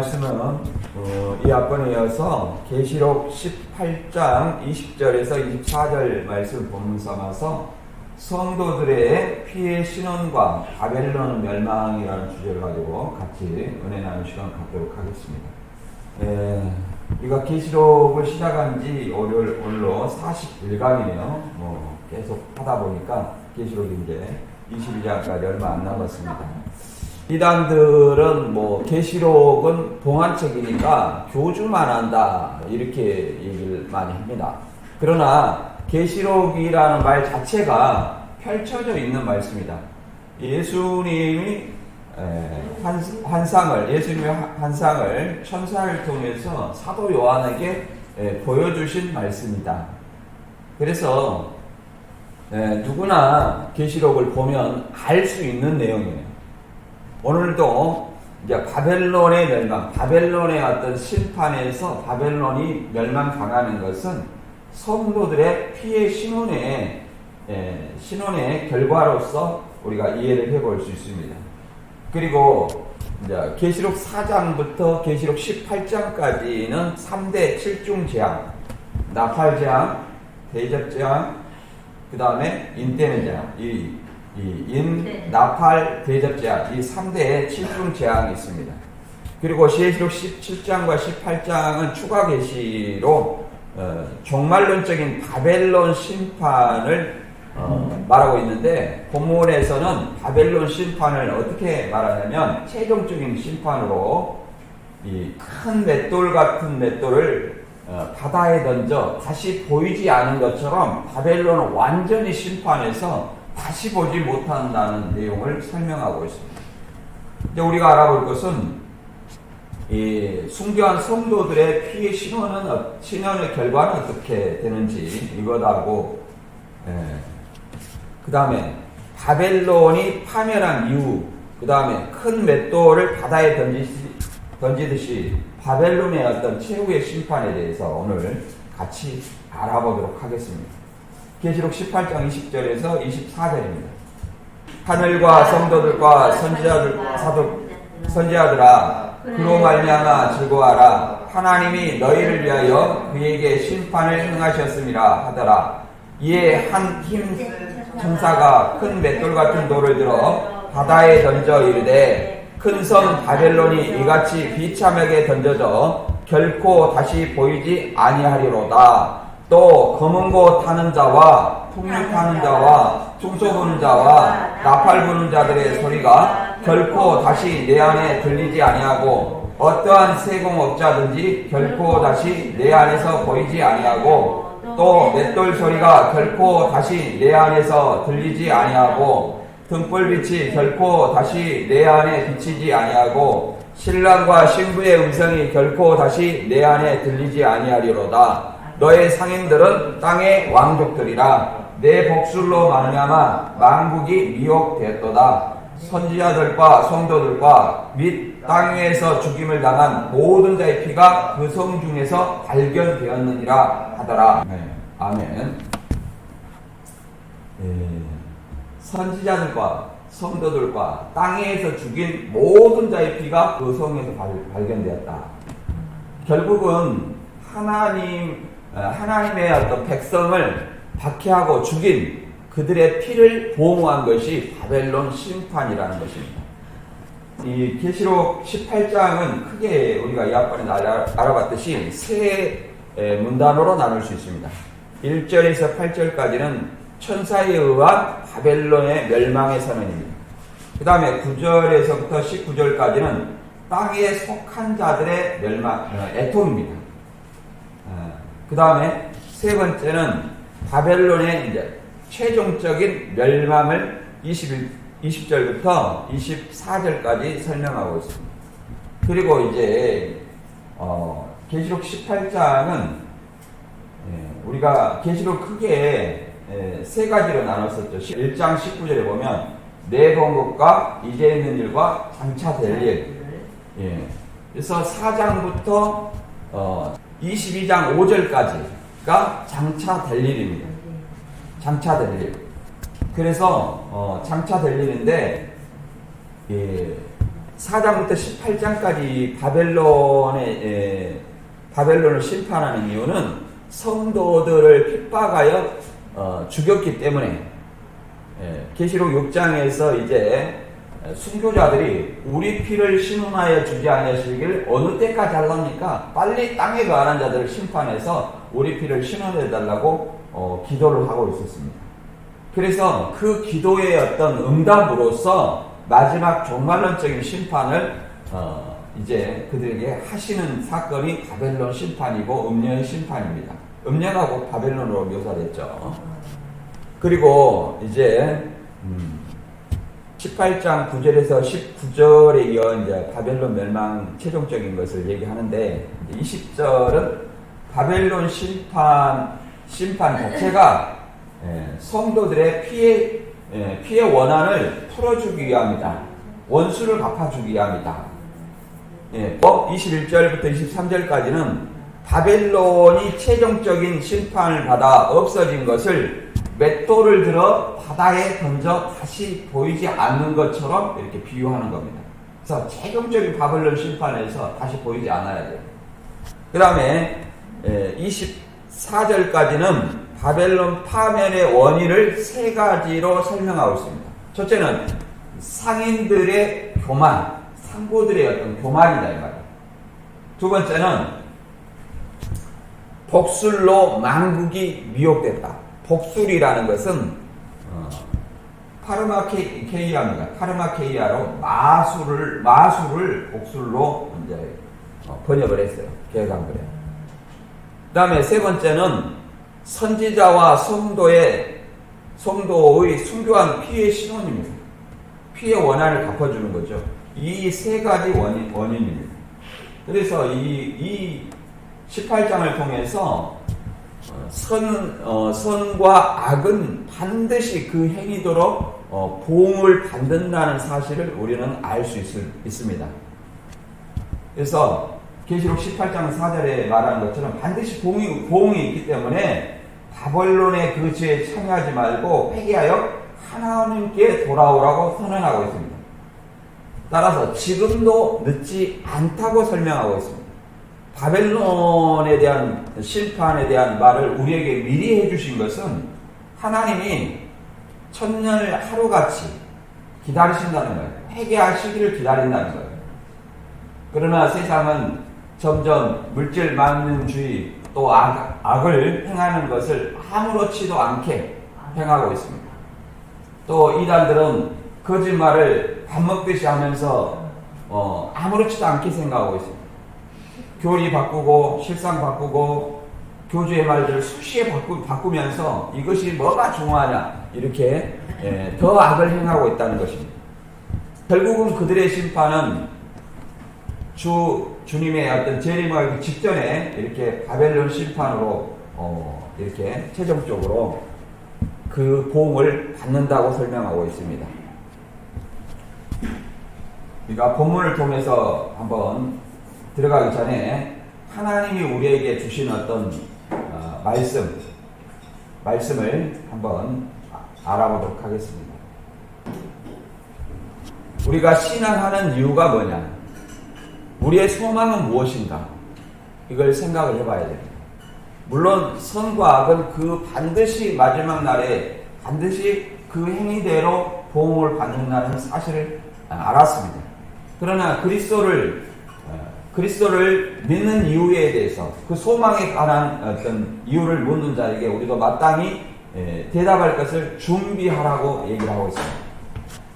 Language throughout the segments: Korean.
말씀은 이 앞번에 이어서 계시록 18장 20절에서 24절 말씀 본문 삼아서 성도들의 피해 신원과 바벨론 멸망이라는 주제를 가지고 같이 은혜 나누는 시간 갖도록 하겠습니다. 우리가 계시록을 시작한 지 오늘로 41강이네요. 계속 하다 보니까 계시록이 이제 22장까지 얼마 안 남았습니다. 이단들은 계시록은 봉안책이니까 교주만 한다 이렇게 얘기를 많이 합니다. 그러나 계시록이라는 말 자체가 펼쳐져 있는 말씀이다. 예수님의 환상을 천사를 통해서 사도 요한에게 보여주신 말씀이다. 그래서 누구나 계시록을 보면 알 수 있는 내용이에요. 오늘도 이제 바벨론의 멸망, 바벨론의 어떤 심판에서 바벨론이 멸망당하는 것은 성도들의 피해 신혼의 결과로서 우리가 이해를 해볼 수 있습니다. 그리고 이제 계시록 4장부터 계시록 18장까지는 3대 7중 재앙, 나팔 재앙, 대접 재앙, 그 다음에 인대는 재앙, 나팔, 대접 재앙, 이 3대의 7중 재앙이 있습니다. 그리고 계시록 17장과 18장은 추가 계시로 종말론적인 바벨론 심판을 말하고 있는데, 본문에서는 바벨론 심판을 어떻게 말하냐면 최종적인 심판으로 이 큰 맷돌 같은 맷돌을 바다에 던져 다시 보이지 않은 것처럼 바벨론을 완전히 심판해서 다시 보지 못한다는 내용을 설명하고 있습니다. 이제 우리가 알아볼 것은 이 순교한 성도들의 피해 신원의 결과는 어떻게 되는지 이것하고, 그 다음에 바벨론이 파멸한 이유, 그 다음에 큰 맷돌을 바다에 던지듯이 바벨론의 어떤 최후의 심판에 대해서 오늘 같이 알아보도록 하겠습니다. 계시록 18장 20절에서 24절입니다. 하늘과 성도들과 선지자들아, 그로 말미암아 즐거워하라. 하나님이 너희를 위하여 그에게 심판을 행하셨음이라 하더라. 이에 한 힘 천사가 큰 맷돌 같은 돌을 들어 바다에 던져 이르되, 큰 성 바벨론이 이같이 비참하게 던져져 결코 다시 보이지 아니하리로다. 또 검은 고 타는 자와 풍류 타는 자와 퉁소 부는 자와 나팔 부는 자들의 소리가 결코 다시 내 안에 들리지 아니하고, 어떠한 세공업자든지 결코 다시 내 안에서 보이지 아니하고, 또 맷돌 소리가 결코 다시 내 안에서 들리지 아니하고, 등불빛이 결코 다시 내 안에 비치지 아니하고, 신랑과 신부의 음성이 결코 다시 내 안에 들리지 아니하리로다. 너의 상인들은 땅의 왕족들이라. 내 복술로 말미암아 만국이 미혹되었도다. 선지자들과 성도들과 및 땅 위에서 죽임을 당한 모든 자의 피가 그 성 중에서 발견되었느니라 하더라. 아멘. 선지자들과 성도들과 땅 위에서 죽인 모든 자의 피가 그 성에서 발견되었다. 결국은 하나님의 어떤 백성을 박해하고 죽인 그들의 피를 보호한 것이 바벨론 심판이라는 것입니다. 이 계시록 18장은 크게 우리가 이 앞번에 알아봤듯이 세 문단으로 나눌 수 있습니다. 1절에서 8절까지는 천사에 의한 바벨론의 멸망의 선언입니다. 그 다음에 9절에서부터 19절까지는 땅에 속한 자들의 애통입니다. 그 다음에 세 번째는 바벨론의 이제 최종적인 멸망을 20절부터 24절까지 설명하고 있습니다. 그리고 이제 계시록 18장은 우리가 계시록 크게 세 가지로 나눴었죠. 1장 19절에 보면 내 본 것과 이제 있는 일과 장차 될 일. 그래서 4장부터 22장 5절까지가 장차 될 일입니다. 장차 될 일. 그래서 장차 될 일인데 4장부터 18장까지 바벨론을 심판하는 이유는 성도들을 핍박하여 죽였기 때문에, 계시록 6장에서 이제 순교자들이 우리 피를 신음하여 주지 아니하시길 어느 때까지 하렵니까? 빨리 땅에 거하는 자들을 심판해서 우리 피를 신음해 달라고 기도를 하고 있었습니다. 그래서 그 기도의 어떤 응답으로서 마지막 종말론적인 심판을 이제 그들에게 하시는 사건이 바벨론 심판이고 음녀의 심판입니다. 음녀가 곧 바벨론으로 묘사됐죠. 그리고 이제 18장 9절에서 19절에 이어 이제 바벨론 멸망 최종적인 것을 얘기하는데, 20절은 바벨론 심판 자체가 성도들의 피해 원한을 풀어주기 위함이다. 원수를 갚아주기 위함이다. 21절부터 23절까지는 바벨론이 최종적인 심판을 받아 없어진 것을 맷돌을 들어 바다에 던져 다시 보이지 않는 것처럼 이렇게 비유하는 겁니다. 그래서 최종적인 바벨론 심판에서 다시 보이지 않아야 돼요. 그 다음에 24절까지는 바벨론 파멸의 원인을 세 가지로 설명하고 있습니다. 첫째는 상인들의 교만, 상고들의 어떤 교만이다 이 말이에요. 두 번째는 복술로 만국이 미혹됐다. 복술이라는 것은 파르마케이아입니다. 파르마케이아로 마술을 복술로 이제 번역을 했어요. 개혁한글에. 그 다음에 세 번째는 선지자와 성도의 순교한 피해 신원입니다. 피해 원한을 갚아주는 거죠. 이 세 가지 원인입니다. 그래서 이 18장을 통해서 선과 악은 반드시 그 행위도로 보응을 받는다는 사실을 우리는 알 수 있습니다. 그래서 계시록 18장 4절에 말하는 것처럼 반드시 보응이 있기 때문에 바벨론의 그 죄에 참여하지 말고 회개하여 하나님께 돌아오라고 선언하고 있습니다. 따라서 지금도 늦지 않다고 설명하고 있습니다. 바벨론에 대한 심판에 대한 말을 우리에게 미리 해주신 것은 하나님이 천년을 하루같이 기다리신다는 거예요. 회개하시기를 기다린다는 거예요. 그러나 세상은 점점 물질 만능주의 또 악을 행하는 것을 아무렇지도 않게 행하고 있습니다. 또 이단들은 거짓말을 밥 먹듯이 하면서 아무렇지도 않게 생각하고 있습니다. 교리 바꾸고 실상 바꾸고 교주의 말들을 수시에 바꾸면서 이것이 뭐가 중요하냐 이렇게 더 악을 행하고 있다는 것입니다. 결국은 그들의 심판은 주님의 어떤 재림하기 직전에 이렇게 바벨론 심판으로 이렇게 최종적으로 그 보응을 받는다고 설명하고 있습니다. 그러니까 본문을 통해서 한번 들어가기 전에 하나님이 우리에게 주신 어떤 말씀을 한번 알아보도록 하겠습니다. 우리가 신앙하는 이유가 뭐냐? 우리의 소망은 무엇인가? 이걸 생각을 해봐야 됩니다. 물론 선과 악은 그 반드시 마지막 날에 반드시 그 행위대로 보응을 받는다는 사실을 알았습니다. 그러나 그리스도를 믿는 이유에 대해서 그 소망에 관한 어떤 이유를 묻는 자에게 우리도 마땅히 대답할 것을 준비하라고 얘기를 하고 있습니다.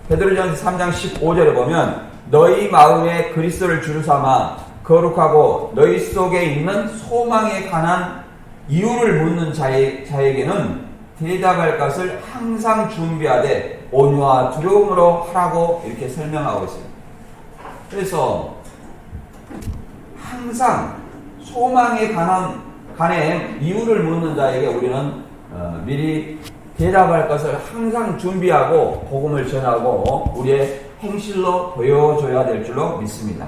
베드로전서 3장 15절에 보면 너희 마음에 그리스도를 주로 삼아 거룩하고 너희 속에 있는 소망에 관한 이유를 묻는 자에게는 대답할 것을 항상 준비하되 온유와 두려움으로 하라고 이렇게 설명하고 있습니다. 그래서 항상 소망에 관해 이유를 묻는 자에게 우리는 미리 대답할 것을 항상 준비하고 복음을 전하고 우리의 행실로 보여줘야 될 줄로 믿습니다.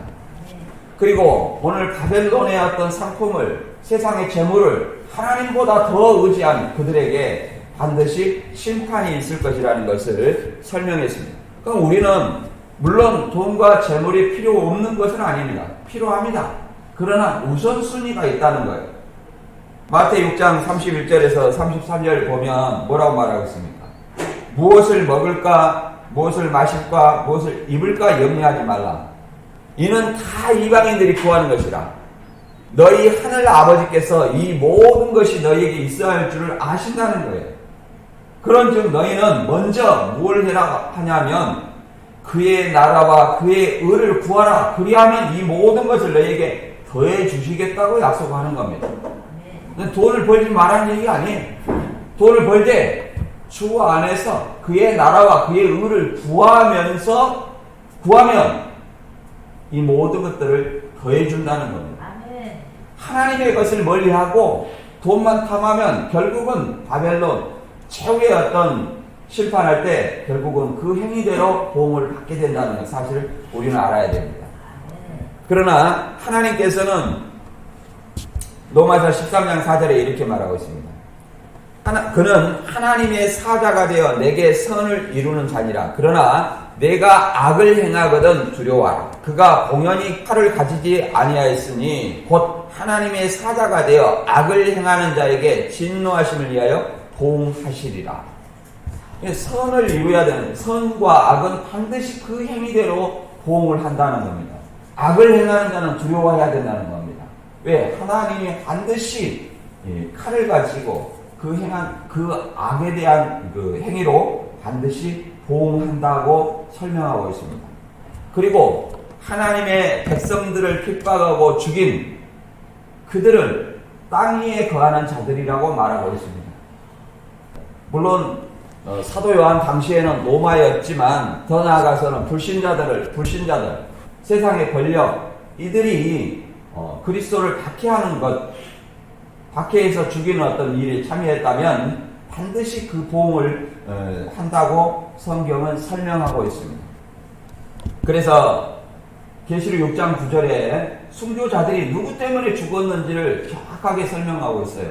그리고 오늘 바벨론의 어떤 상품을 세상의 재물을 하나님보다 더 의지한 그들에게 반드시 심판이 있을 것이라는 것을 설명했습니다. 그럼 우리는 물론 돈과 재물이 필요 없는 것은 아닙니다. 필요합니다. 그러나 우선순위가 있다는 거예요. 마태 6장 31절에서 33절 보면 뭐라고 말하고 있습니까? 무엇을 먹을까, 무엇을 마실까, 무엇을 입을까 염려하지 말라. 이는 다 이방인들이 구하는 것이라. 너희 하늘 아버지께서 이 모든 것이 너희에게 있어야 할 줄을 아신다는 거예요. 그런즉 너희는 먼저 뭘 해라 하냐면 그의 나라와 그의 의를 구하라. 그리하면 이 모든 것을 너희에게 더해 주시겠다고 약속하는 겁니다. 돈을 벌지 말라는 얘기가 아니에요. 돈을 벌 때 주 안에서 그의 나라와 그의 의를 구하면 이 모든 것들을 더해 준다는 겁니다. 하나님의 것을 멀리하고 돈만 탐하면 결국은 바벨론 최후의 어떤 심판할 때 결국은 그 행위대로 보응을 받게 된다는 사실을 우리는 알아야 됩니다. 그러나 하나님께서는 로마서 13장 4절에 이렇게 말하고 있습니다. 그는 하나님의 사자가 되어 내게 선을 이루는 자니라. 그러나 내가 악을 행하거든 두려워하라. 그가 공연히 칼을 가지지 아니하였으니 곧 하나님의 사자가 되어 악을 행하는 자에게 진노하심을 위하여 보응하시리라. 선을 이루어야 되는, 선과 악은 반드시 그 행위대로 보응을 한다는 겁니다. 악을 행하는 자는 두려워해야 된다는 겁니다. 왜? 하나님이 반드시 칼을 가지고 그 악에 대한 그 행위로 반드시 보응한다고 설명하고 있습니다. 그리고 하나님의 백성들을 핍박하고 죽인 그들은 땅 위에 거하는 자들이라고 말하고 있습니다. 물론 사도 요한 당시에는 로마였지만 더 나아가서는 불신자들, 세상의 권력, 이들이 그리스도를 박해하는 것, 박해해서 죽이는 어떤 일에 참여했다면 반드시 그 보응을 한다고 성경은 설명하고 있습니다. 그래서 계시록 6장 9절에 순교자들이 누구 때문에 죽었는지를 정확하게 설명하고 있어요.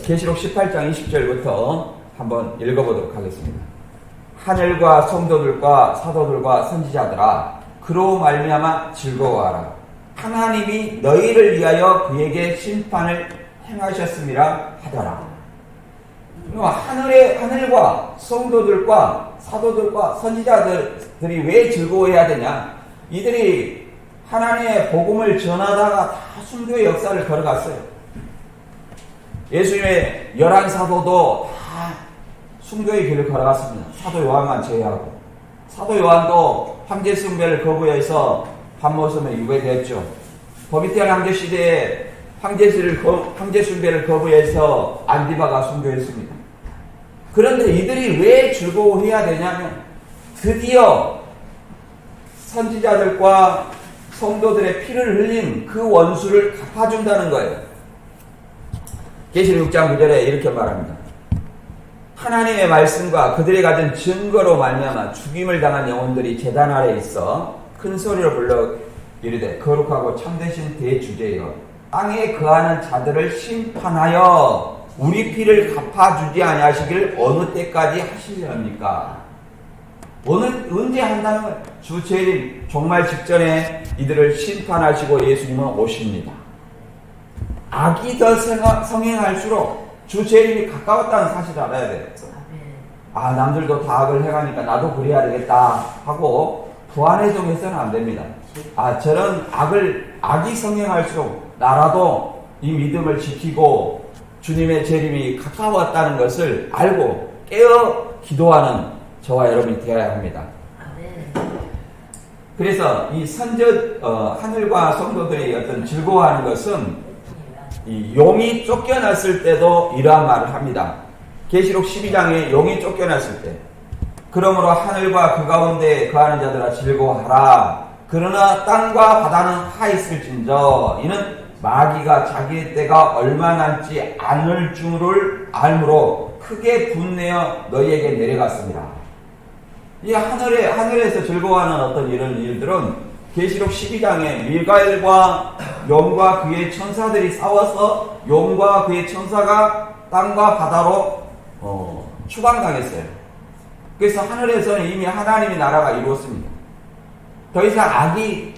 계시록 18장 20절부터 한번 읽어보도록 하겠습니다. 하늘과 성도들과 사도들과 선지자들아 그로 말미암아 즐거워하라. 하나님이 너희를 위하여 그에게 심판을 행하셨음이라 하더라. 하늘과 성도들과 사도들과 선지자들이 왜 즐거워해야 되냐? 이들이 하나님의 복음을 전하다가 다 순교의 역사를 걸어갔어요. 예수님의 11사도도 다 순교의 길을 걸어갔습니다. 사도 요한만 제외하고. 사도 요한도 황제 숭배를 거부해서 밤모섬에 유배되었죠. 더비태한 황제 시대에 황제 숭배를 거부해서 안디바가 순교했습니다. 그런데 이들이 왜 즐거워해야 되냐면 드디어 선지자들과 성도들의 피를 흘린 그 원수를 갚아준다는 거예요. 계시록 6장 9절에 이렇게 말합니다. 하나님의 말씀과 그들이 가진 증거로 말미암아 죽임을 당한 영혼들이 제단 아래에 있어 큰 소리로 불러 이르되 거룩하고 참되신 대주제여 땅에 거하는 자들을 심판하여 우리 피를 갚아주지 아니하시길 어느 때까지 하시렵니까? 언제 한다는 거예요? 주 재림 종말 직전에 이들을 심판하시고 예수님은 오십니다. 악이 더 성행할수록 주 재림이 가까웠다는 사실을 알아야 돼요. 남들도 다 악을 행하니까 나도 그래야 되겠다 하고 부안해동해서는 안 됩니다. 저런 악이 성행할수록 나라도 이 믿음을 지키고 주님의 재림이 가까웠다는 것을 알고 깨어 기도하는 저와 여러분이 되어야 합니다. 그래서 이 하늘과 성도들이 어떤 즐거워하는 것은 이 용이 쫓겨났을 때도 이러한 말을 합니다. 계시록 12장에 용이 쫓겨났을 때 그러므로 하늘과 그 가운데 거하는 자들아 즐거워하라. 그러나 땅과 바다는 하 있을진저 이는 마귀가 자기의 때가 얼마 남지 않을 줄을 알므로 크게 분내어 너희에게 내려갔습니다. 이 하늘에서 즐거워하는 어떤 이런 일들은 계시록 12장에 미가엘과 용과 그의 천사들이 싸워서 용과 그의 천사가 땅과 바다로 추방당했어요. 그래서 하늘에서는 이미 하나님의 나라가 이루었습니다. 더 이상 악이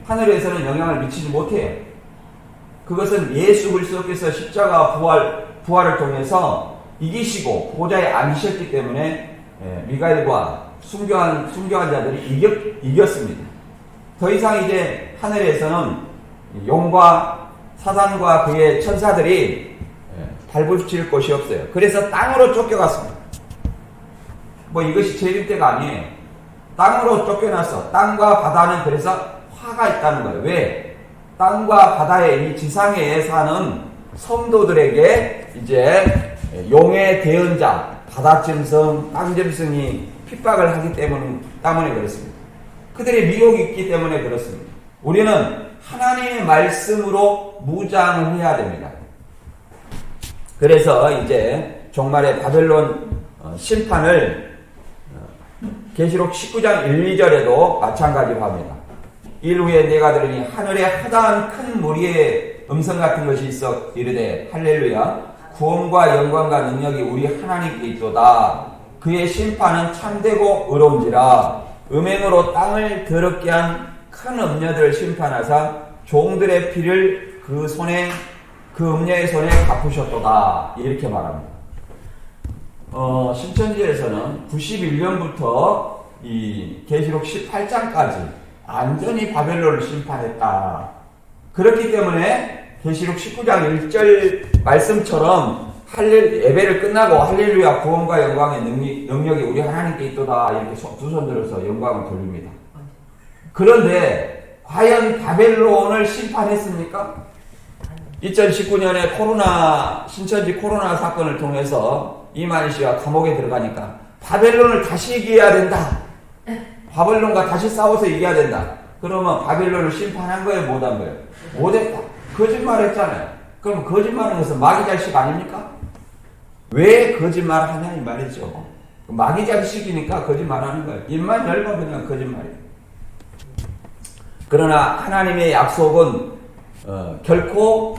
하늘에서는 영향을 미치지 못해요. 그것은 예수 그리스도께서 십자가 부활을 통해서 이기시고 보좌에 앉으셨기 때문에 미가엘과 순교한 자들이 이겼습니다. 더 이상 이제 하늘에서는 용과 사단과 그의 천사들이 발붙일 곳이 없어요. 그래서 땅으로 쫓겨갔습니다. 뭐 이것이 재림때가 아니에요. 땅으로 쫓겨나서 땅과 바다는 그래서 화가 있다는 거예요. 왜? 땅과 바다의 이 지상에 사는 성도들에게 이제 용의 대언자, 바다짐승, 땅짐승이 핍박을 하기 때문에 그렇습니다. 그들의 미혹이 있기 때문에 그렇습니다. 우리는 하나님의 말씀으로 무장을 해야 됩니다. 그래서 이제 종말의 바벨론 심판을 계시록 19장 1, 2절에도 마찬가지로 합니다. 일 후에 내가 들으니 하늘에 하다한 큰 무리의 음성 같은 것이 있어 이르되 할렐루야 구원과 영광과 능력이 우리 하나님께 있도다. 그의 심판은 참되고 의로운지라. 음행으로 땅을 더럽게 한 큰 음녀들을 심판하사 종들의 피를 그 음녀의 손에 갚으셨도다. 이렇게 말합니다. 신천지에서는 91년부터 이 계시록 18장까지 완전히 바벨론을 심판했다. 그렇기 때문에 계시록 19장 1절 말씀처럼 예배를 끝나고 할렐루야 구원과 영광의 능력이 우리 하나님께 있도다. 이렇게 두 손 들어서 영광을 돌립니다. 그런데 과연 바벨론을 심판했습니까? 2019년에 신천지 코로나 사건을 통해서 이만희 씨가 감옥에 들어가니까 바벨론을 다시 이겨야 된다. 바벨론과 다시 싸워서 이겨야 된다. 그러면 바벨론을 심판한 거예요? 못한 거예요? 못했다. 거짓말 했잖아요. 그럼 거짓말하는 것은 마귀 자식 아닙니까? 왜 거짓말 하냐 이 말이죠. 마귀 자식이니까 거짓말 하는 거예요. 입만 열면 그냥 거짓말이에요. 그러나 하나님의 약속은 결코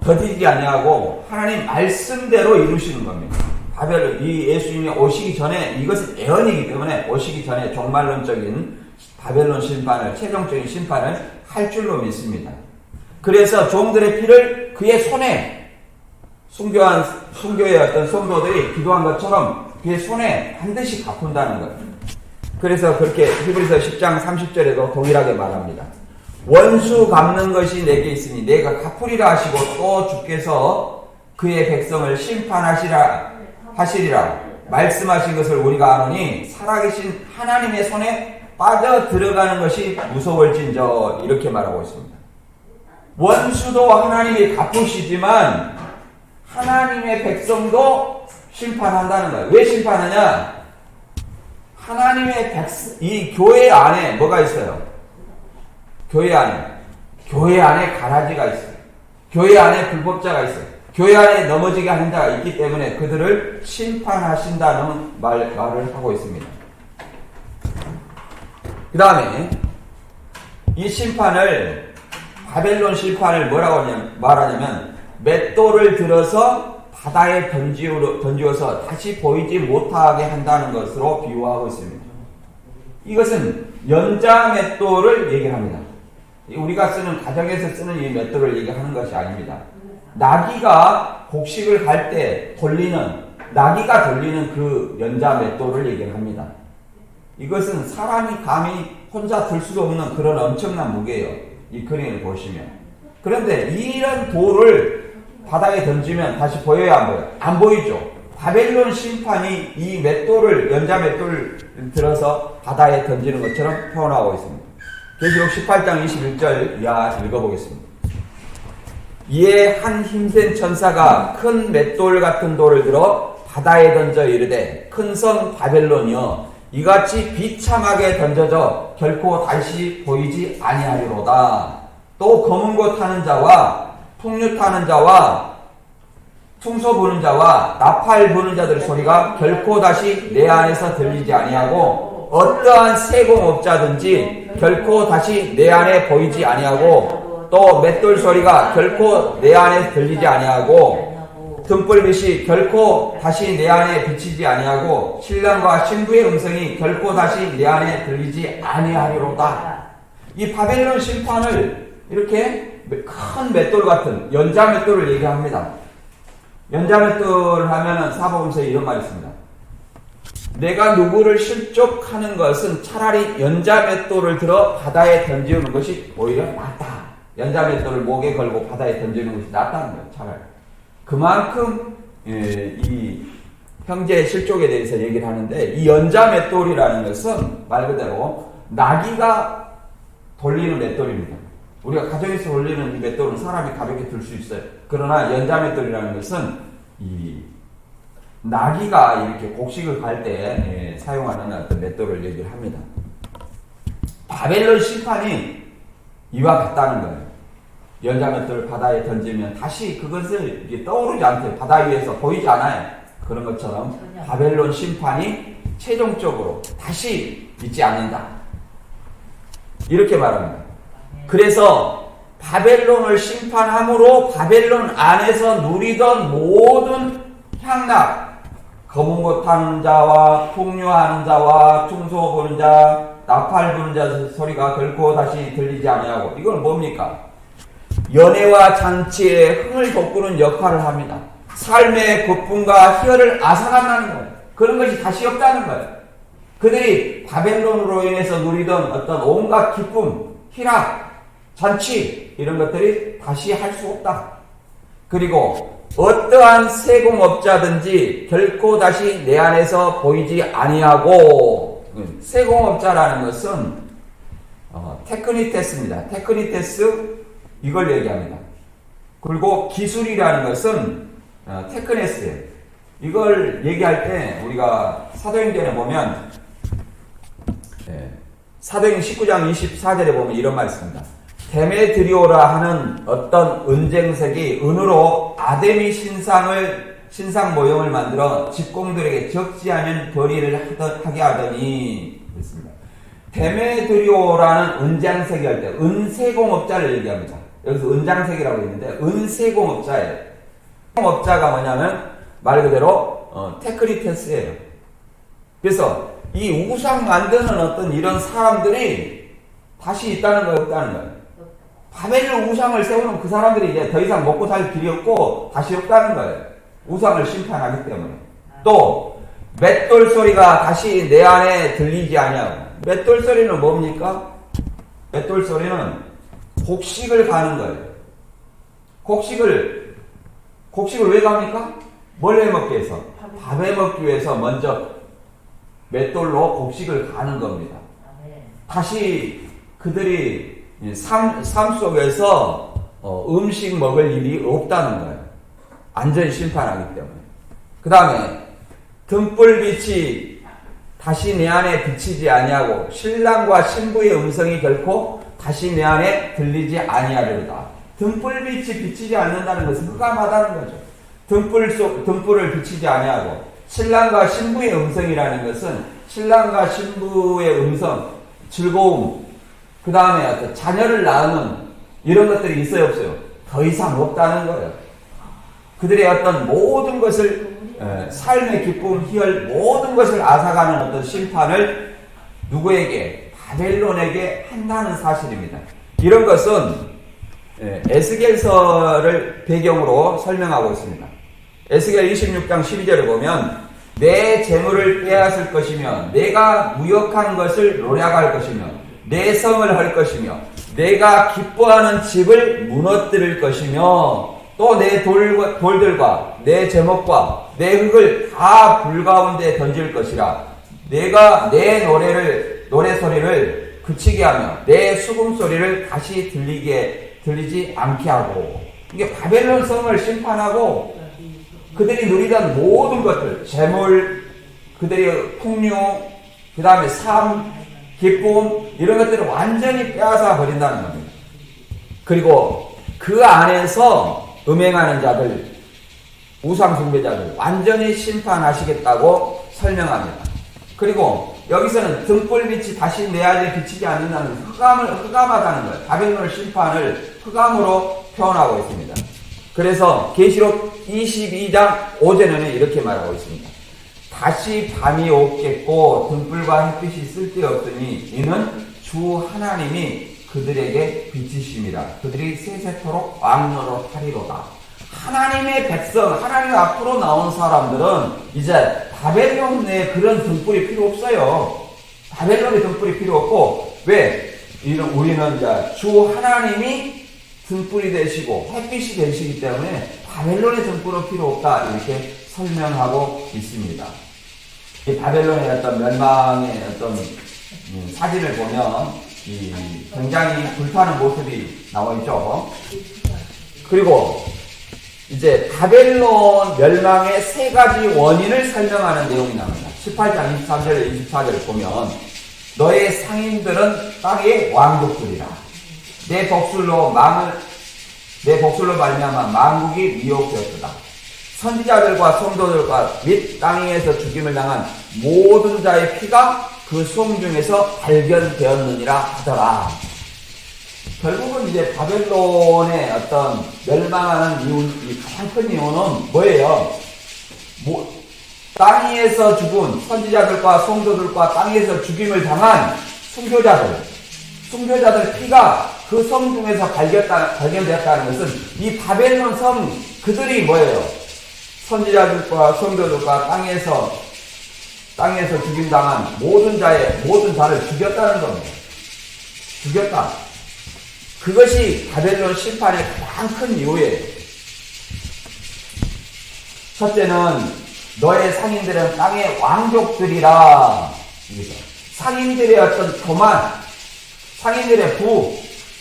더디지 아니하고 하나님 말씀대로 이루시는 겁니다. 바벨론, 이 예수님이 오시기 전에, 이것은 예언이기 때문에 오시기 전에 종말론적인 바벨론 심판을, 최종적인 심판을 할 줄로 믿습니다. 그래서 종들의 피를 그의 손에, 순교의 어떤 성도들이 기도한 것처럼 그의 손에 반드시 갚은다는 거예요. 그래서 그렇게 히브리서 10장 30절에도 동일하게 말합니다. 원수 갚는 것이 내게 있으니 내가 갚으리라 하시고 또 주께서 그의 백성을 심판하시리라 말씀하신 것을 우리가 아노니 살아계신 하나님의 손에 빠져 들어가는 것이 무서울진저 이렇게 말하고 있습니다. 원수도 하나님이 갚으시지만 하나님의 백성도 심판한다는 거예요. 왜 심판하냐? 하나님의 이 교회 안에 뭐가 있어요? 교회 안에 가라지가 있어요. 교회 안에 불법자가 있어요. 교회 안에 넘어지게 하는 자가 있기 때문에 그들을 심판하신다는 말을 하고 있습니다. 그 다음에 이 심판을, 바벨론 심판을 뭐라고 말하냐면 맷돌을 들어서 바다에 던지어서 다시 보이지 못하게 한다는 것으로 비유하고 있습니다. 이것은 연자 맷돌을 얘기합니다. 우리가 쓰는, 가정에서 쓰는 이 맷돌을 얘기하는 것이 아닙니다. 나귀가 곡식을 갈 때 나귀가 돌리는 그 연자 맷돌을 얘기합니다. 이것은 사람이 감히 혼자 들 수도 없는 그런 엄청난 무게예요. 이 그림을 보시면. 그런데 이런 돌을 바닥에 던지면 다시 보여야 안 보여요? 안 보이죠. 바벨론 심판이 이 연자 맷돌을 들어서 바다에 던지는 것처럼 표현하고 있습니다. 계시록 18장 21절 이하 읽어보겠습니다. 이에 한 힘센 천사가 큰 맷돌 같은 돌을 들어 바다에 던져 이르되 큰 성 바벨론이여 이같이 비참하게 던져져 결코 다시 보이지 아니하리로다. 또 검은 고 타는 자와 풍류 타는 자와 퉁소 부는 자와 나팔 부는 자들 소리가 결코 다시 내 안에서 들리지 아니하고 어떠한 세공업자든지 결코 다시 내 안에 보이지 아니하고 또 맷돌 소리가 결코 내 안에 들리지 아니하고 등불빛이 결코 다시 내 안에 비치지 아니하고 신랑과 신부의 음성이 결코 다시 내 안에 들리지 아니하리로다. 이 바벨론 심판을 이렇게 큰 맷돌 같은 연자 맷돌을 얘기합니다. 연자 맷돌 하면은 사복음서에 이런 말이 있습니다. 내가 누구를 실족하는 것은 차라리 연자 맷돌을 들어 바다에 던지는 것이 오히려 낫다. 연자 맷돌을 목에 걸고 바다에 던지는 것이 낫다는 거예요. 차라리. 그만큼 이 형제 실족에 대해서 얘기를 하는데, 이 연자 맷돌이라는 것은 말 그대로 나귀가 돌리는 맷돌입니다. 우리가 가정에서 돌리는 이 맷돌은 사람이 가볍게 들 수 있어요. 그러나 연자 맷돌이라는 것은 이 나귀가 이렇게 곡식을 갈 때 사용하는 어떤 맷돌을 얘기를 합니다. 바벨론 심판이 이와 같다는 거예요. 연자 맷돌을 바다에 던지면 다시 그것을 떠오르지 않대요. 바다 위에서 보이지 않아요. 그런 것처럼 바벨론 심판이 최종적으로 다시 있지 않는다. 이렇게 말합니다. 그래서 바벨론을 심판함으로 바벨론 안에서 누리던 모든 향락, 검은 것 타는 자와 풍류하는 자와 충소 부는 자, 나팔 부는 자 소리가 결코 다시 들리지 아니하고, 이건 뭡니까? 연회와 잔치에 흥을 돋구는 역할을 합니다. 삶의 고품과 희열을 앗아간다는 거예요. 그런 것이 다시 없다는 거예요. 그들이 바벨론으로 인해서 누리던 어떤 온갖 기쁨, 희락, 잔치 이런 것들이 다시 할 수 없다. 그리고 어떠한 세공업자든지 결코 다시 내 안에서 보이지 아니하고, 세공업자라는 것은 테크니테스입니다. 테크니테스 이걸 얘기합니다. 그리고 기술이라는 것은 테크네스예요. 이걸 얘기할 때 우리가 사도행전에 보면 사도행 19장 24절에 보면 이런 말이 있습니다. 데메드리오라 하는 어떤 은쟁색이 은으로 아데미 신상 모형을 만들어 직공들에게 적지 않은 벌이를 하게 하더니 그랬습니다. 데메드리오라는 은장색이 할 때 은세공업자를 얘기합니다. 여기서 은장색이라고 했는데 은세공업자예요. 세공업자가 뭐냐면 말 그대로 테크니테스예요. 그래서 이 우상 만드는 어떤 이런 사람들이 다시 있다는 거예요, 없다는 거예요. 바벨론 우상을 세우는 그 사람들이 이제 더 이상 먹고 살 길이 없고 다시 없다는 거예요. 우상을 심판하기 때문에. 또 맷돌 소리가 다시 내 안에 들리지 아니하고. 맷돌 소리는 뭡니까? 맷돌 소리는 곡식을 가는 거예요. 곡식을 왜 갑니까? 뭘 해먹기 위해서? 밥 해먹기 위해서 먼저 맷돌로 곡식을 가는 겁니다. 다시 그들이 삶 속에서 음식 먹을 일이 없다는 거예요. 완전히 심판하기 때문에. 그 다음에 등불빛이 다시 내 안에 비치지 아니하고 신랑과 신부의 음성이 결코 다시 내 안에 들리지 아니하리로다. 등불빛이 비치지 않는다는 것은 흑암하다는 거죠. 등불을 비치지 아니하고 신랑과 신부의 음성이라는 것은 신랑과 신부의 음성, 즐거움, 그 다음에 어떤 자녀를 낳는 이런 것들이 있어요, 없어요? 더 이상 없다는 거예요. 그들의 어떤 모든 것을 삶의 기쁨, 희열 모든 것을 앗아가는 어떤 심판을 누구에게? 바벨론에게 한다는 사실입니다. 이런 것은 에스겔서를 배경으로 설명하고 있습니다. 에스겔 26장 12절에 보면 내 재물을 빼앗을 것이며 내가 무역한 것을 노략할 것이며 내 성을 할 것이며 내가 기뻐하는 집을 무너뜨릴 것이며 또 내 돌들과 내 제목과 내 흙을 다 불 가운데 던질 것이라. 내가 내 노래 소리를 그치게 하며 내 수금 소리를 다시 들리지 않게 하고. 이게 바벨론 성을 심판하고 그들이 누리던 모든 것들, 재물, 그들의 풍요, 그 다음에 삶, 기쁨 이런 것들을 완전히 빼앗아 버린다는 겁니다. 그리고 그 안에서 음행하는 자들, 우상 숭배자들 완전히 심판하시겠다고 설명합니다. 그리고 여기서는 등불빛이 다시 내 안에 비치지 않는다는 흑암하다는 거예요. 바벨론 심판을 흑암으로 표현하고 있습니다. 그래서 계시록 22장 5절에는 이렇게 말하고 있습니다. 다시 밤이 오겠고 등불과 햇빛이 쓸데없으니 이는 주 하나님이 그들에게 빛이심이라. 그들이 세세토록 왕노로 하리로다. 하나님의 백성, 하나님 앞으로 나온 사람들은 이제 바벨론 내 그런 등불이 필요 없어요. 바벨론의 등불이 필요 없고, 왜? 우리는 이제 주 하나님이 등불이 되시고 햇빛이 되시기 때문에 바벨론의 등불은 필요 없다. 이렇게 설명하고 있습니다. 이 바벨론의 어떤 멸망의 어떤 사진을 보면 굉장히 불타는 모습이 나와 있죠. 그리고 이제 바벨론 멸망의 세 가지 원인을 설명하는 내용이 나옵니다. 18장 23절 24절 보면 너의 상인들은 땅의 왕족들이라. 내 복술로 말미암아 만국이 미혹되었도다. 선지자들과 성도들과 및 땅 위에서 죽임을 당한 모든 자의 피가 그 수송 중에서 발견되었느니라 하더라. 결국은 이제 바벨론의 어떤 멸망하는 이유, 이 가장 큰 이유는 뭐예요? 땅 위에서 죽은 선지자들과 성도들과 땅 위에서 죽임을 당한 순교자들 피가 그 섬 중에서 발견되었다는 것은 이 바벨론 섬 그들이 뭐예요? 선지자들과 성도들과 땅에서 죽임당한 모든 자를 죽였다는 겁니다. 죽였다. 그것이 바벨론 심판의 가장 큰 이유예요. 첫째는 너의 상인들은 땅의 왕족들이라. 상인들의 어떤 교만, 상인들의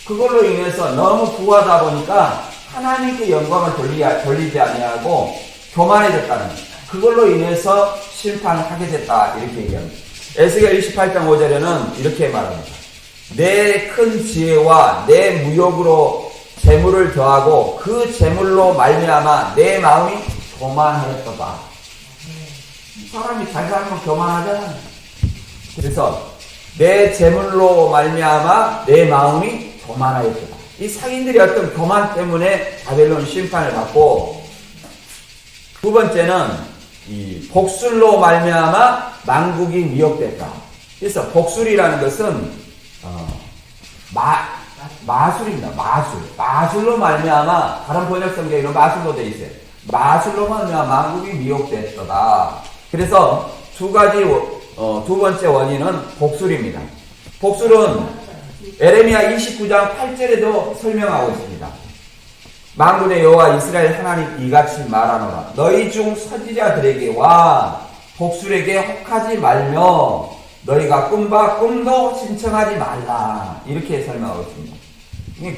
그걸로 인해서 너무 부하다 보니까 하나님께 영광을 돌리지 아니하고 교만해졌다는 것. 그걸로 인해서 심판을 하게 됐다. 이렇게 얘기합니다. 에스겔 28장 5절에는 이렇게 말합니다. 내 큰 지혜와 내 무역으로 재물을 더하고 그 재물로 말미암아 내 마음이 교만하였도다. 사람이 잘 살면 교만하잖아요. 그래서 내 재물로 말미암아 내 마음이 교만하였도다. 이 상인들이 어떤 교만 때문에 바벨론 심판을 받고, 두 번째는 이 복술로 말미암아 만국이 미혹됐다. 그래서 복술이라는 것은 마술입니다. 마술로 말미암아, 다른 번역 성경에는 마술로 되어 있어요. 마술로 말미암아 만국이 미혹됐다. 그래서 두 번째 원인은 복술입니다. 복술은 에레미야 29장 8절에도 설명하고 있습니다. 만군의 여호와 이스라엘 하나님 이같이 말하노라. 너희 중 선지자들에게와 복술에게 혹하지 말며 너희가 꿈도 신청하지 말라. 이렇게 설명하고 있습니다.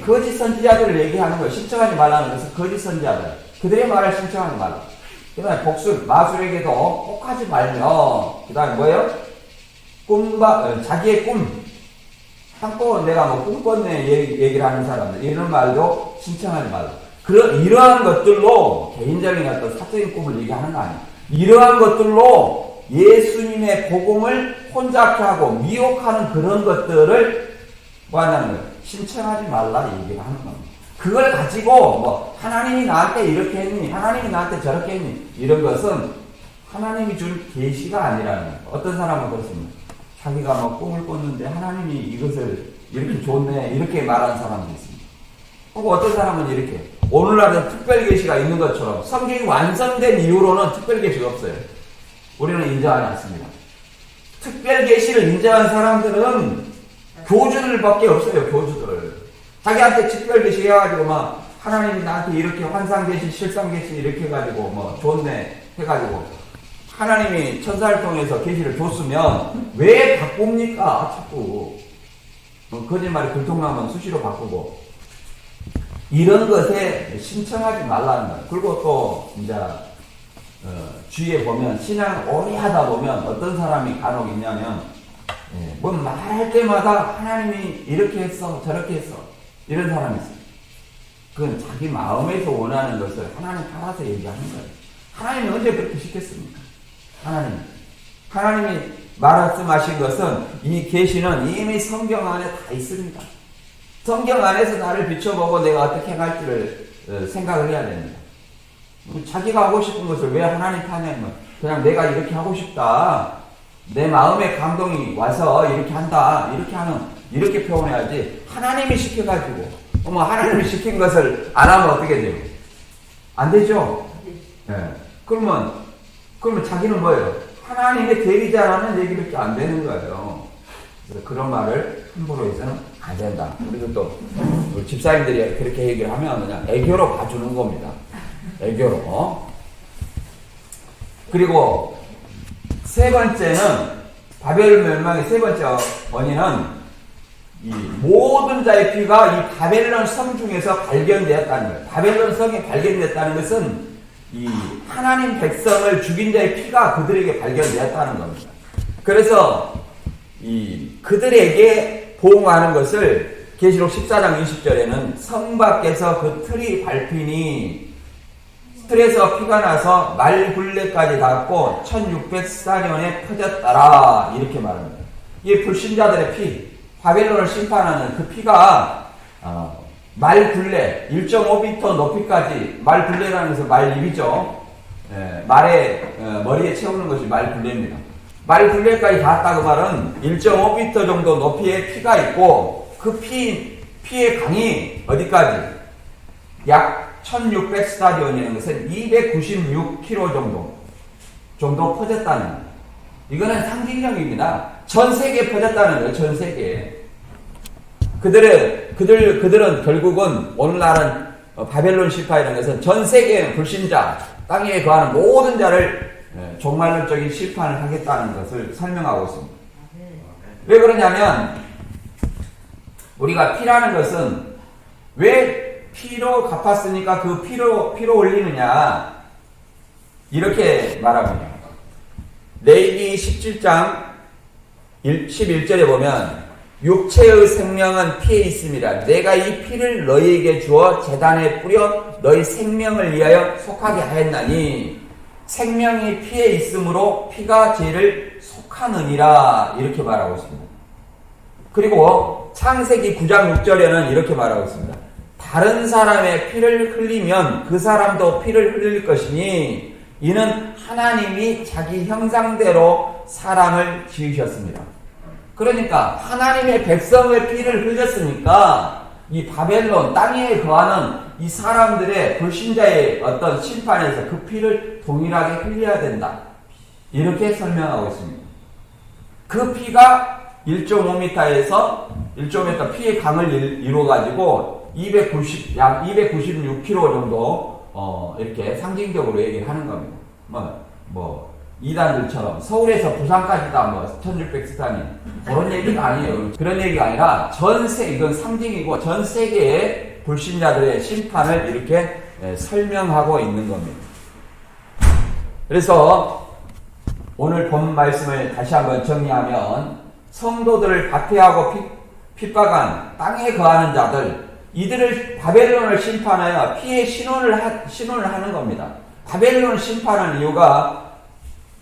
거짓 선지자들을 얘기하는 거예요. 신청하지 말라는 것은 거짓 선지자들. 그들의 말을 신청하지 말라. 그 다음에 복술, 마술에게도 혹하지 말며, 그 다음에 뭐예요? 자기의 꿈. 한껏 내가 꿈 꿨네 얘기를 하는 사람들, 이런 말도 신청하지 말라. 이러한 것들로 개인적인 어떤 사적인 꿈을 얘기하는 거 아니에요. 이러한 것들로 예수님의 복음을 혼잡케 하고 미혹하는 그런 것들을 뭐 한다는 거예요? 신청하지 말라 얘기를 하는 겁니다. 그걸 가지고 하나님이 나한테 이렇게 했니? 하나님이 나한테 저렇게 했니? 이런 것은 하나님이 준 계시가 아니라는 거예요. 어떤 사람은 그렇습니다. 자기가 꿈을 꿨는데 하나님이 이것을 이렇게 줬네 이렇게 말하는 사람도 있습니다. 혹은 어떤 사람은 이렇게 오늘날은 특별계시가 있는 것처럼 성경이 완성된 이후로는 특별계시가 없어요. 우리는 인정하지 않습니다. 특별계시를 인정한 사람들은 교주들밖에 없어요. 교주들. 자기한테 특별계시 해가지고 하나님이 나한테 이렇게 환상계시 실상계시 이렇게 해가지고 좋네 해가지고 하나님이 천사를 통해서 계시를 줬으면 왜 바꿉니까? 자꾸 거짓말이 들통나면 수시로 바꾸고 이런 것에 신청하지 말라는 거예요. 그리고 또 이제 주위에 보면 신앙을 오래 하다 보면 어떤 사람이 간혹 있냐면 뭐 말할 때마다 하나님이 이렇게 했어 저렇게 했어 이런 사람이 있어요. 그건 자기 마음에서 원하는 것을 하나님 따라서 얘기하는 거예요. 하나님이 언제 그렇게 시켰습니까? 하나님이 말씀하신 것은 이 계시는 이미 성경 안에 다 있습니다. 성경 안에서 나를 비춰보고 내가 어떻게 할지를 생각을 해야 됩니다. 자기가 하고 싶은 것을 왜 하나님께 하냐면 그냥 내가 이렇게 하고 싶다. 내 마음의 감동이 와서 이렇게 한다. 이렇게 표현해야지. 하나님이 시켜가지고 하나님이 시킨 것을 안 하면 어떻게 돼요? 안 되죠? 네. 그러면 자기는 뭐예요? 하나님의 대리자라는 얘기밖에 안 되는 거예요. 그래서 그런 말을 함부로 해서는 안 된다. 우리도 또 우리 집사님들이 그렇게 얘기를 하면 그냥 애교로 봐주는 겁니다. 애교로. 그리고 세 번째는 바벨론 멸망의 세 번째 원인은 이 모든 자의 피가 이 바벨론 성 중에서 발견되었다는 거예요. 바벨론 성이 발견됐다는 것은 이 하나님 백성을 죽인 자의 피가 그들에게 발견되었다는 겁니다. 그래서 이 그들에게 보응하는 것을 계시록 14장 20절에는 성 밖에서 그 틀이 밟히니 틀에서 피가 나서 말굴레까지 닿고 1600사년에 퍼졌더라 이렇게 말합니다. 이 불신자들의 피, 바벨론을 심판하는 그 피가 말굴레 1.5m 높이까지, 말굴레라는 것은 말입이죠. 말의 머리에 채우는 것이 말굴레입니다. 말굴레까지 닿았다고 말은 1.5m 정도 높이의 피가 있고 그 피의 강이 어디까지? 약 1600스타디온이라는 것은 296km 정도 퍼졌다는 거예요. 이거는 상징적입니다. 전 세계에 퍼졌다는 거예요. 전 세계에. 그들은 결국은 오늘날은 바벨론 시파이라는 것은 전 세계의 불신자, 땅에 거하는 모든 자를 종말론적인 심판을 하겠다는 것을 설명하고 있습니다. 왜 그러냐면 우리가 피라는 것은 왜 피로 갚았으니까 그 피로 올리느냐 이렇게 말합니다. 레위기 17장 11절에 보면 육체의 생명은 피에 있습니다. 내가 이 피를 너희에게 주어 제단에 뿌려 너희 생명을 위하여 속하게 하였나니 생명이 피에 있으므로 피가 죄를 속하느니라 이렇게 말하고 있습니다. 그리고 창세기 9장 6절에는 이렇게 말하고 있습니다. 다른 사람의 피를 흘리면 그 사람도 피를 흘릴 것이니 이는 하나님이 자기 형상대로 사람을 지으셨습니다. 그러니까 하나님의 백성의 피를 흘렸으니까 이 바벨론 땅에 거하는 이 사람들의 불신자의 어떤 심판에서 그 피를 동일하게 흘려야 된다. 이렇게 설명하고 있습니다. 그 피가 1.5m에서 1.5m 피의 강을 이루어가지고 약 296km 정도 이렇게 상징적으로 얘기를 하는 겁니다. 이단들처럼 서울에서 부산까지다 1600스타니 그런 얘기가 아니에요. 그런 얘기가 아니라 이건 상징이고 전 세계의 불신자들의 심판을 이렇게 설명하고 있는 겁니다. 그래서 오늘 본 말씀을 다시 한번 정리하면 성도들을 박해하고 핍박한 땅에 거하는 자들, 이들을 바벨론을 심판하여 피의 신원을 하는 겁니다. 바벨론을 심판하는 이유가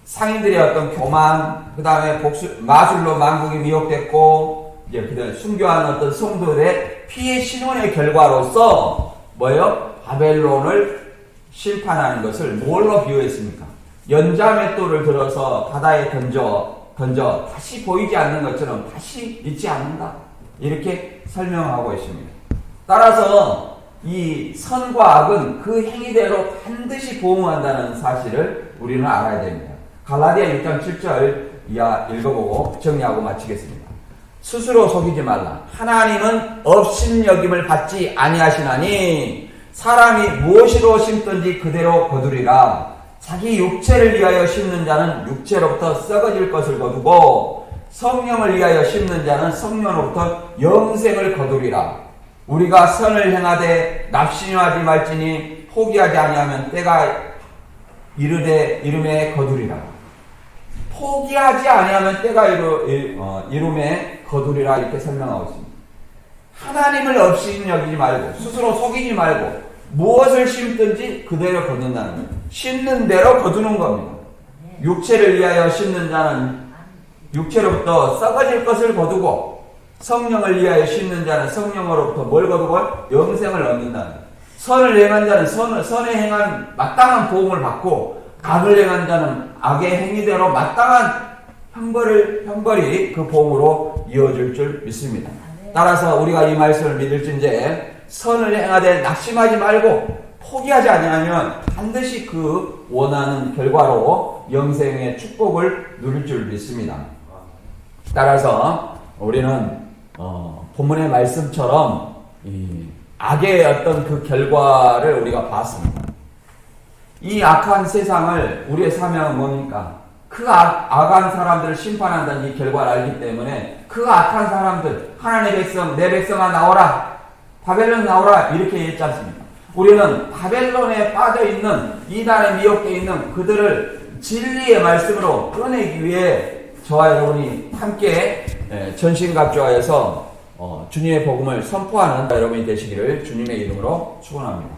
상인들의 어떤 교만, 그 다음에 마술로 만국이 미혹됐고, 그다음에 순교한 어떤 성도들의 피의 신원의 결과로서 바벨론을 심판하는 것을 뭘로 비유했습니까? 연자맷돌을 들어서 바다에 던져 다시 보이지 않는 것처럼 다시 잊지 않는다. 이렇게 설명하고 있습니다. 따라서 이 선과 악은 그 행위대로 반드시 보응한다는 사실을 우리는 알아야 됩니다. 갈라디아 6장 7절 이하 읽어보고 정리하고 마치겠습니다. 스스로 속이지 말라. 하나님은 업신여김을 받지 아니하시나니 사람이 무엇으로 심든지 그대로 거두리라. 자기 육체를 위하여 심는 자는 육체로부터 썩어질 것을 거두고 성령을 위하여 심는 자는 성령으로부터 영생을 거두리라. 우리가 선을 행하되 납신하지 말지니 포기하지 아니하면 때가 이름에 거두리라. 포기하지 아니하면 때가 이름에 거두리라 이렇게 설명하고 있습니다. 하나님을 없이 여기지 말고 스스로 속이지 말고 무엇을 심든지 그대로 거둔다는 거예요. 심는 대로 거두는 겁니다. 육체를 위하여 심는 자는 육체로부터 썩어질 것을 거두고 성령을 위하여 심는 자는 성령으로부터 뭘 거두고 영생을 얻는다는 거예요. 선을 행한 자는 선에 행한 마땅한 보응을 받고 악을 행한 자는 악의 행위대로 마땅한 형벌이 그 보응으로 이어질 줄 믿습니다. 따라서 우리가 이 말씀을 믿을진제 선을 행하되 낙심하지 말고 포기하지 아니하면 반드시 그 원하는 결과로 영생의 축복을 누릴 줄 믿습니다. 따라서 우리는 본문의 말씀처럼 이 악의 어떤 그 결과를 우리가 봤습니다. 이 악한 세상을 우리의 사명은 뭡니까? 그 악한 사람들을 심판한다는 이 결과를 알기 때문에 그 악한 사람들, 하나님의 백성, 내 백성아 나오라, 바벨론 나오라 이렇게 했지 않습니까? 우리는 바벨론에 빠져있는, 이단에 미혹되어 있는 그들을 진리의 말씀으로 꺼내기 위해 저와 여러분이 함께 전신갑주하여서 주님의 복음을 선포하는 여러분이 되시기를 주님의 이름으로 축원합니다.